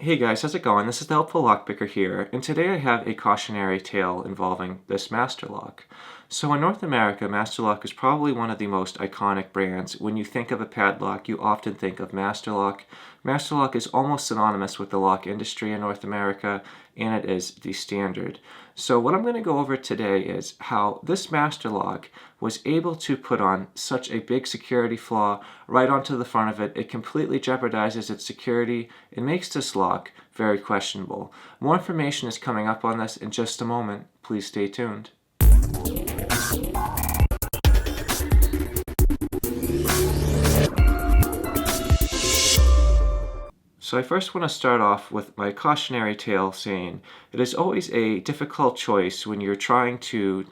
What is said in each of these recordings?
Hey guys, how's it going? This is the Helpful Lockpicker here, and today I have a cautionary tale involving this master lock. So in North America, Master Lock is probably one of the most iconic brands. When you think of a padlock, you often think of Master Lock. Master Lock is almost synonymous with the lock industry in North America, and it is the standard. So what I'm going to go over today is how this Master Lock was able to put on such a big security flaw right onto the front of it. It completely jeopardizes its security and makes this lock very questionable. More information is coming up on this in just a moment. Please stay tuned. So I first want to start off with my cautionary tale saying it is always a difficult choice when you're trying to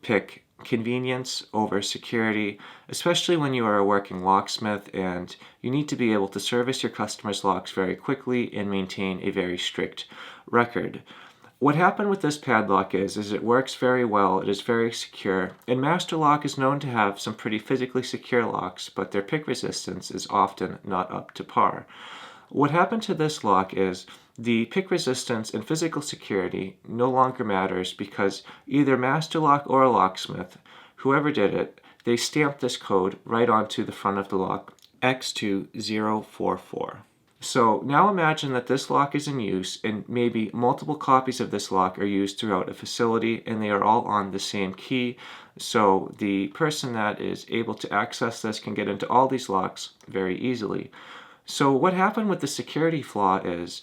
pick convenience over security, especially when you are a working locksmith and you need to be able to service your customers' locks very quickly and maintain a very strict record. What happened with this padlock is it works very well, it is very secure, and Master Lock is known to have some pretty physically secure locks, but their pick resistance is often not up to par. What happened to this lock is the pick resistance and physical security no longer matters because either Master Lock or a locksmith, whoever did it, they stamped this code right onto the front of the lock, X2044. So now imagine that this lock is in use and maybe multiple copies of this lock are used throughout a facility and they are all on the same key. So the person that is able to access this can get into all these locks very easily. So what happened with the security flaw is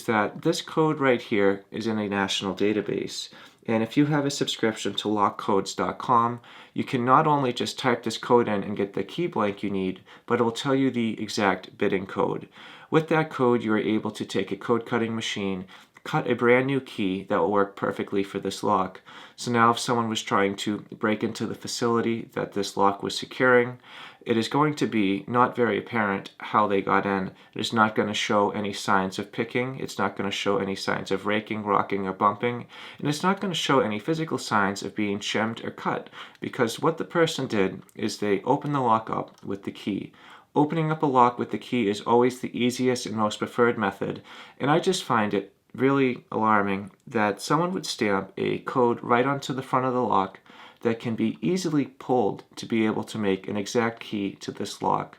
that this code right here is in a national database. And if you have a subscription to lockcodes.com, you can not only just type this code in and get the key blank you need, but it will tell you the exact bitting code. With that code, you are able to take a code cutting machine, cut a brand new key that will work perfectly for this lock. So now if someone was trying to break into the facility that this lock was securing, it is going to be not very apparent how they got in. It is not going to show any signs of picking. It's not going to show any signs of raking, rocking, or bumping. And it's not going to show any physical signs of being shimmed or cut because what the person did is they opened the lock up with the key. Opening up a lock with the key is always the easiest and most preferred method, and I just find it really alarming that someone would stamp a code right onto the front of the lock that can be easily pulled to be able to make an exact key to this lock.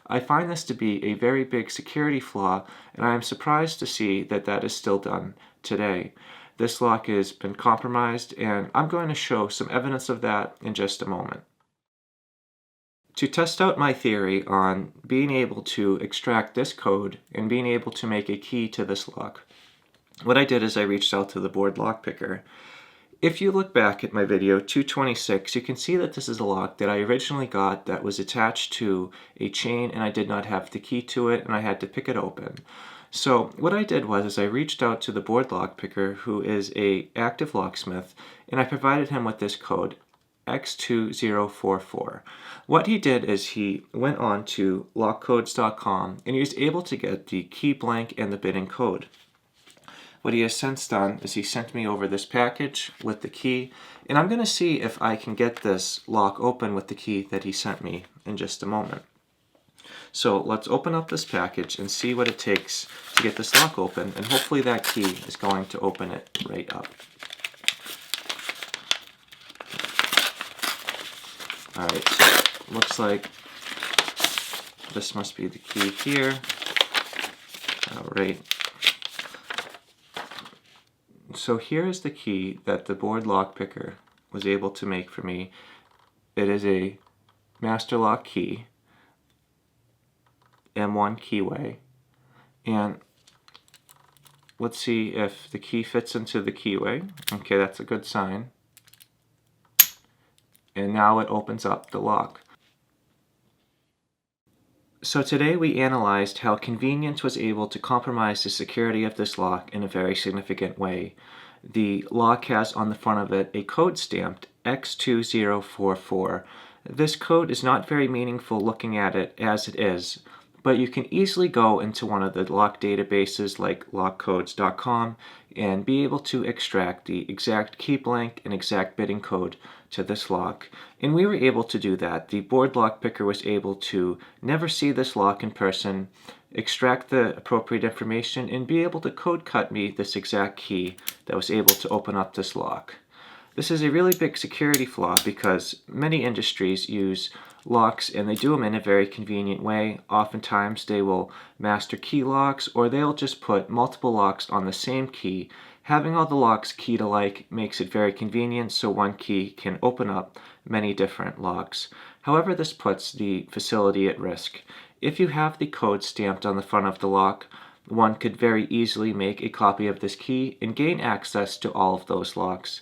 I find this to be a very big security flaw, and I am surprised to see that that is still done today. This lock has been compromised, and I'm going to show some evidence of that in just a moment. To test out my theory on being able to extract this code and being able to make a key to this lock, what I did is I reached out to the board lockpicker. If you look back at my video 226, you can see that this is a lock that I originally got that was attached to a chain and I did not have the key to it and I had to pick it open. So what I did was I reached out to the board lockpicker, who is an active locksmith, and I provided him with this code, X2044. What he did is he went on to lockcodes.com and he was able to get the key blank and the bitting code. What he has since done is he sent me over this package with the key, and I'm going to see if I can get this lock open with the key that he sent me in just a moment. So let's open up this package and see what it takes to get this lock open, and hopefully that key is going to open it right up. Alright, so looks like this must be the key here. Alright. So here is the key that the board lockpicker was able to make for me. It is a Master Lock key, M1 keyway, and let's see if the key fits into the keyway. Okay, that's a good sign. And now it opens up the lock. So today we analyzed how convenience was able to compromise the security of this lock in a very significant way. The lock has on the front of it a code stamped X2044. This code is not very meaningful looking at it as it is, but you can easily go into one of the lock databases like lockcodes.com and be able to extract the exact key blank and exact bitting code to this lock. And we were able to do that. The board lock picker was able to never see this lock in person, extract the appropriate information, and be able to code cut me this exact key that was able to open up this lock. This is a really big security flaw because many industries use locks and they do them in a very convenient way. Oftentimes they will master key locks, or they'll just put multiple locks on the same key. Having all the locks keyed alike makes it very convenient, so one key can open up many different locks. However, this puts the facility at risk. If you have the code stamped on the front of the lock, one could very easily make a copy of this key and gain access to all of those locks.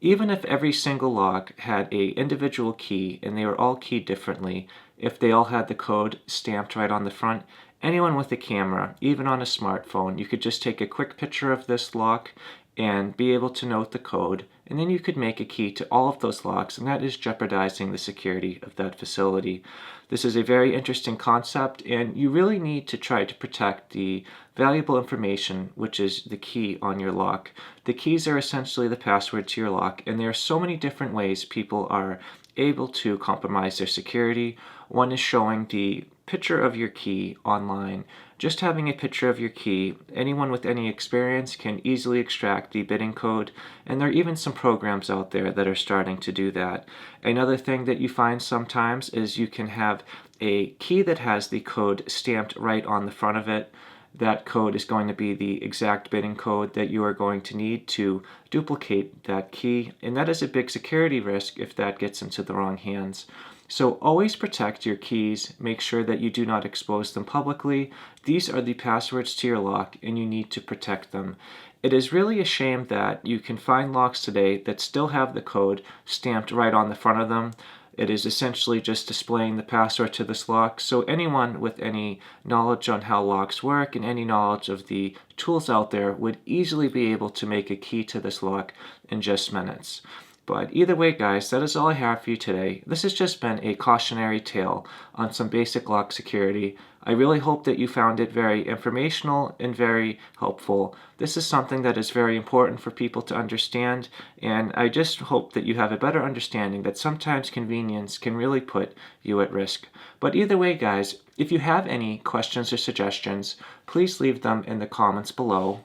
Even if every single lock had an individual key and they were all keyed differently, if they all had the code stamped right on the front, anyone with a camera, even on a smartphone, you could just take a quick picture of this lock and be able to note the code, and then you could make a key to all of those locks, and that is jeopardizing the security of that facility. This is a very interesting concept, and you really need to try to protect the valuable information, which is the key on your lock. The keys are essentially the password to your lock, and there are so many different ways people are able to compromise their security. One is showing the picture of your key online. Just having a picture of your key, anyone with any experience can easily extract the bitting code, and there are even some programs out there that are starting to do that. Another thing that you find sometimes is you can have a key that has the code stamped right on the front of it. That code is going to be the exact bitting code that you are going to need to duplicate that key, and that is a big security risk if that gets into the wrong hands. So always protect your keys, make sure that you do not expose them publicly. These are the passwords to your lock and you need to protect them. It is really a shame that you can find locks today that still have the code stamped right on the front of them. It is essentially just displaying the password to this lock, so anyone with any knowledge on how locks work and any knowledge of the tools out there would easily be able to make a key to this lock in just minutes. But either way, guys, that is all I have for you today. This has just been a cautionary tale on some basic lock security. I really hope that you found it very informational and very helpful. This is something that is very important for people to understand, and I just hope that you have a better understanding that sometimes convenience can really put you at risk. But either way, guys, if you have any questions or suggestions, please leave them in the comments below.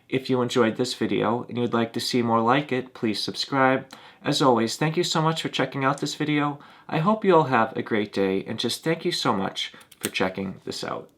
If you enjoyed this video and you'd like to see more like it, please subscribe. As always, thank you so much for checking out this video. I hope you all have a great day, and just thank you so much for checking this out.